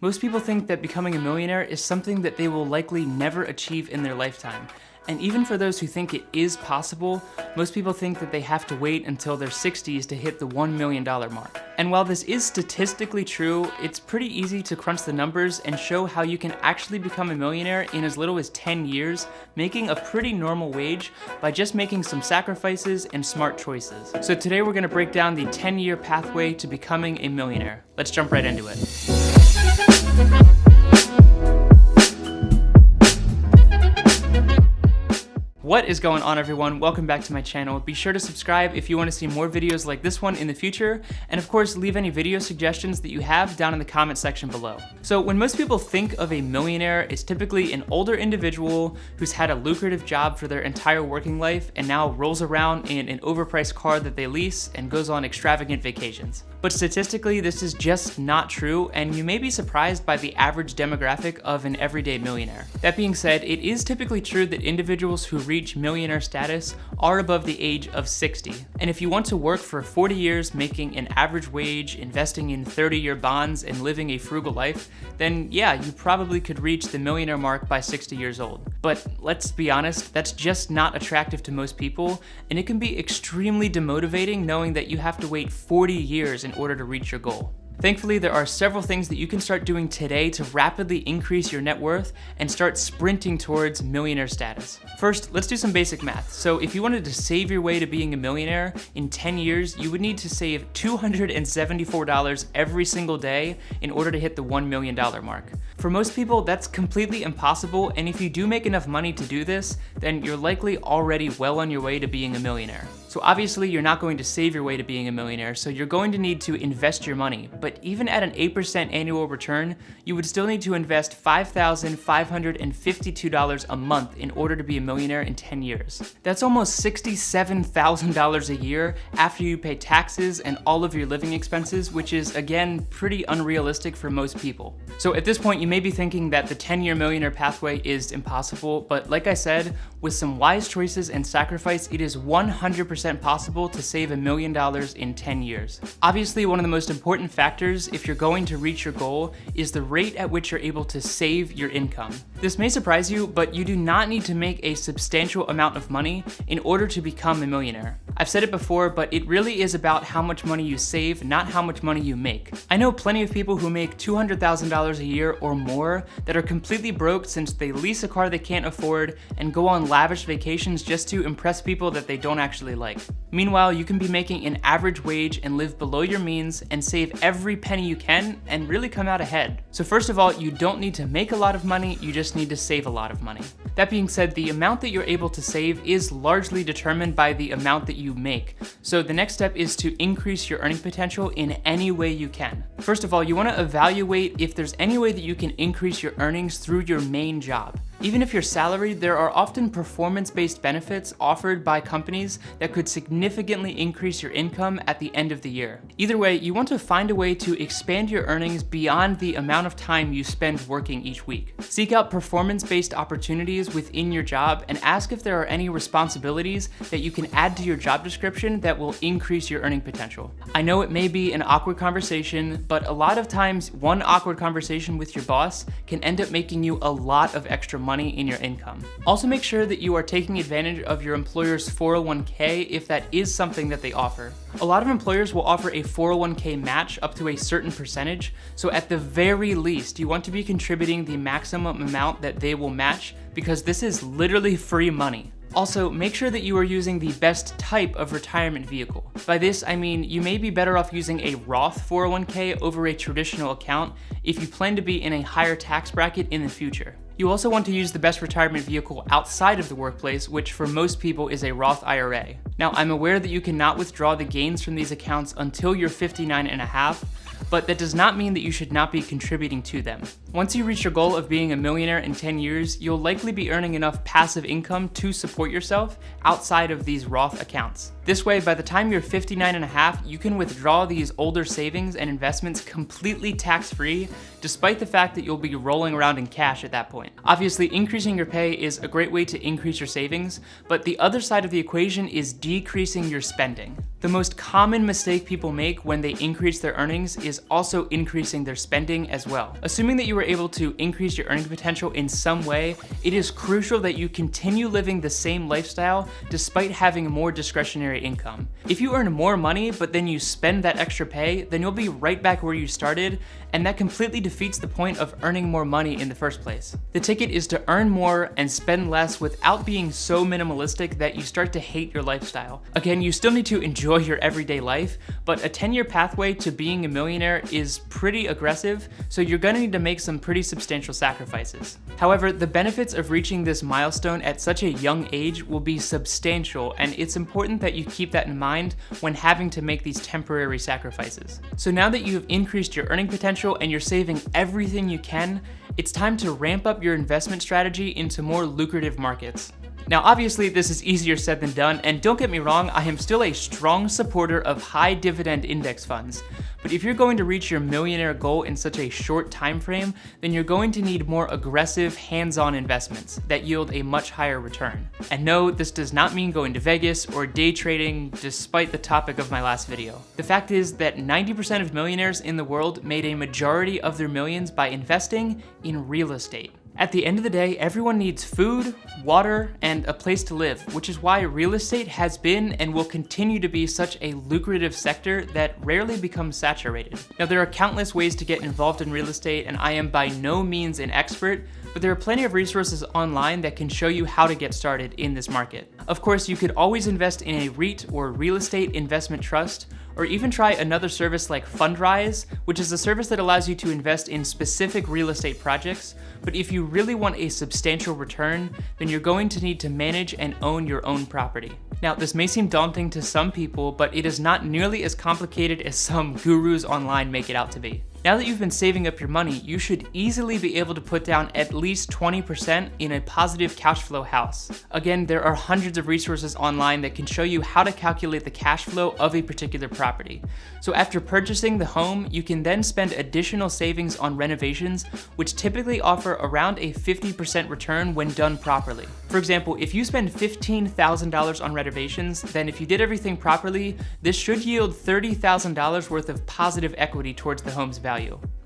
Most people think that becoming a millionaire is something that they will likely never achieve in their lifetime. And even for those who think it is possible, most people think that they have to wait until their 60s to hit the $1 million mark. And while this is statistically true, it's pretty easy to crunch the numbers and show how you can actually become a millionaire in as little as 10 years, making a pretty normal wage by just making some sacrifices and smart choices. So today we're gonna break down the 10-year pathway to becoming a millionaire. Let's jump right into it. What is going on, everyone? Welcome back to my channel. Be sure to subscribe if you want to see more videos like this one in the future, and of course leave any video suggestions that you have down in the comment section below. So when most people think of a millionaire, it's typically an older individual who's had a lucrative job for their entire working life and now rolls around in an overpriced car that they lease and goes on extravagant vacations. But statistically, this is just not true, and you may be surprised by the average demographic of an everyday millionaire. That being said, it is typically true that individuals who reach millionaire status are above the age of 60. And if you want to work for 40 years making an average wage, investing in 30-year bonds, and living a frugal life, then yeah, you probably could reach the millionaire mark by 60 years old. But let's be honest, that's just not attractive to most people, and it can be extremely demotivating knowing that you have to wait 40 years in order to reach your goal. Thankfully, there are several things that you can start doing today to rapidly increase your net worth and start sprinting towards millionaire status. First, let's do some basic math. So if you wanted to save your way to being a millionaire in 10 years, you would need to save $274 every single day in order to hit the $1 million mark. For most people, that's completely impossible, and if you do make enough money to do this, then you're likely already well on your way to being a millionaire. So obviously you're not going to save your way to being a millionaire, so you're going to need to invest your money. But even at an 8% annual return, you would still need to invest $5,552 a month in order to be a millionaire in 10 years. That's almost $67,000 a year after you pay taxes and all of your living expenses, which is again pretty unrealistic for most people. So at this point, you may be thinking that the 10-year millionaire pathway is impossible, but like I said, with some wise choices and sacrifice, it is 100% possible to save $1 million in 10 years. Obviously, one of the most important factors if you're going to reach your goal is the rate at which you're able to save your income. This may surprise you, but you do not need to make a substantial amount of money in order to become a millionaire. I've said it before, but it really is about how much money you save, not how much money you make. I know plenty of people who make $200,000 a year or more that are completely broke since they lease a car they can't afford and go on lavish vacations just to impress people that they don't actually like. Meanwhile, you can be making an average wage and live below your means and save every penny you can and really come out ahead. So first of all, you don't need to make a lot of money, you just need to save a lot of money. That being said, the amount that you're able to save is largely determined by the amount that you make. So the next step is to increase your earning potential in any way you can. First of all, you want to evaluate if there's any way that you can increase your earnings through your main job. Even if you're salaried, there are often performance-based benefits offered by companies that could significantly increase your income at the end of the year. Either way, you want to find a way to expand your earnings beyond the amount of time you spend working each week. Seek out performance-based opportunities within your job and ask if there are any responsibilities that you can add to your job description that will increase your earning potential. I know it may be an awkward conversation, but a lot of times one awkward conversation with your boss can end up making you a lot of extra money in your income. Also make sure that you are taking advantage of your employer's 401k if that is something that they offer. A lot of employers will offer a 401k match up to a certain percentage, so at the very least, you want to be contributing the maximum amount that they will match because this is literally free money. Also, make sure that you are using the best type of retirement vehicle. By this, I mean you may be better off using a Roth 401k over a traditional account if you plan to be in a higher tax bracket in the future. You also want to use the best retirement vehicle outside of the workplace, which for most people is a Roth IRA. Now, I'm aware that you cannot withdraw the gains from these accounts until you're 59 and a half, but that does not mean that you should not be contributing to them. Once you reach your goal of being a millionaire in 10 years, you'll likely be earning enough passive income to support yourself outside of these Roth accounts. This way, by the time you're 59 and a half, you can withdraw these older savings and investments completely tax-free, despite the fact that you'll be rolling around in cash at that point. Obviously, increasing your pay is a great way to increase your savings, but the other side of the equation is decreasing your spending. The most common mistake people make when they increase their earnings is also increasing their spending as well. Assuming that you were able to increase your earning potential in some way, it is crucial that you continue living the same lifestyle despite having more discretionary income. If you earn more money, but then you spend that extra pay, then you'll be right back where you started, and that completely defeats the point of earning more money in the first place. The ticket is to earn more and spend less without being so minimalistic that you start to hate your lifestyle. Again, you still need to enjoy your everyday life, but a 10-year pathway to being a millionaire is pretty aggressive, so you're gonna need to make some pretty substantial sacrifices. However, the benefits of reaching this milestone at such a young age will be substantial, and it's important that you keep that in mind when having to make these temporary sacrifices. So now that you've increased your earning potential and you're saving everything you can, it's time to ramp up your investment strategy into more lucrative markets. Now, obviously, this is easier said than done, and don't get me wrong, I am still a strong supporter of high dividend index funds. But if you're going to reach your millionaire goal in such a short time frame, then you're going to need more aggressive, hands-on investments that yield a much higher return. And no, this does not mean going to Vegas or day trading, despite the topic of my last video. The fact is that 90% of millionaires in the world made a majority of their millions by investing in real estate. At the end of the day, everyone needs food, water, and a place to live, which is why real estate has been and will continue to be such a lucrative sector that rarely becomes saturated. Now, there are countless ways to get involved in real estate, and I am by no means an expert, but there are plenty of resources online that can show you how to get started in this market. Of course, you could always invest in a REIT or real estate investment trust, or even try another service like Fundrise, which is a service that allows you to invest in specific real estate projects. But if you really want a substantial return, then you're going to need to manage and own your own property. Now, this may seem daunting to some people, but it is not nearly as complicated as some gurus online make it out to be. Now that you've been saving up your money, you should easily be able to put down at least 20% in a positive cash flow house. Again, there are hundreds of resources online that can show you how to calculate the cash flow of a particular property. So after purchasing the home, you can then spend additional savings on renovations, which typically offer around a 50% return when done properly. For example, if you spend $15,000 on renovations, then if you did everything properly, this should yield $30,000 worth of positive equity towards the home's value.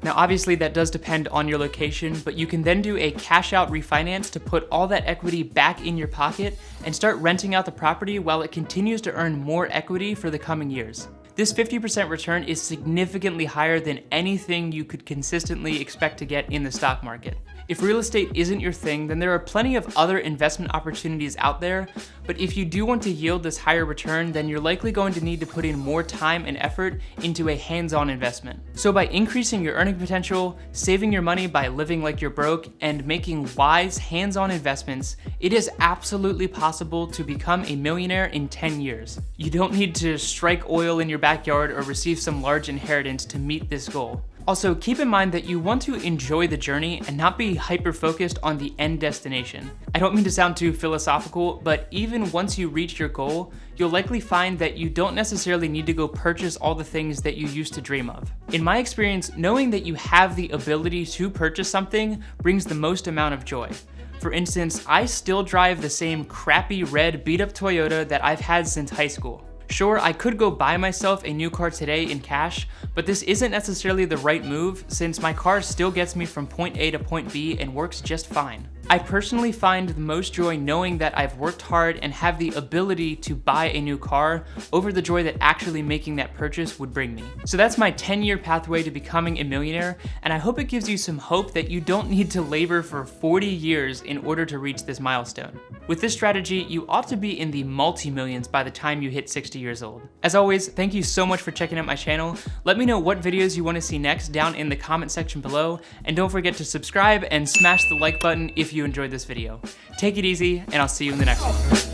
Now, obviously that does depend on your location, but you can then do a cash out refinance to put all that equity back in your pocket and start renting out the property while it continues to earn more equity for the coming years. This 50% return is significantly higher than anything you could consistently expect to get in the stock market. If real estate isn't your thing, then there are plenty of other investment opportunities out there, but if you do want to yield this higher return, then you're likely going to need to put in more time and effort into a hands-on investment. So by increasing your earning potential, saving your money by living like you're broke, and making wise hands-on investments, it is absolutely possible to become a millionaire in 10 years. You don't need to strike oil in your backyard or receive some large inheritance to meet this goal. Also, keep in mind that you want to enjoy the journey and not be hyper-focused on the end destination. I don't mean to sound too philosophical, but even once you reach your goal, you'll likely find that you don't necessarily need to go purchase all the things that you used to dream of. In my experience, knowing that you have the ability to purchase something brings the most amount of joy. For instance, I still drive the same crappy red beat-up Toyota that I've had since high school. Sure, I could go buy myself a new car today in cash, but this isn't necessarily the right move since my car still gets me from point A to point B and works just fine. I personally find the most joy knowing that I've worked hard and have the ability to buy a new car over the joy that actually making that purchase would bring me. So that's my 10-year pathway to becoming a millionaire, and I hope it gives you some hope that you don't need to labor for 40 years in order to reach this milestone. With this strategy, you ought to be in the multi-millions by the time you hit 60 years old. As always, thank you so much for checking out my channel. Let me know what videos you want to see next down in the comment section below, and don't forget to subscribe and smash the like button if you enjoyed this video. Take it easy, and I'll see you in the next one.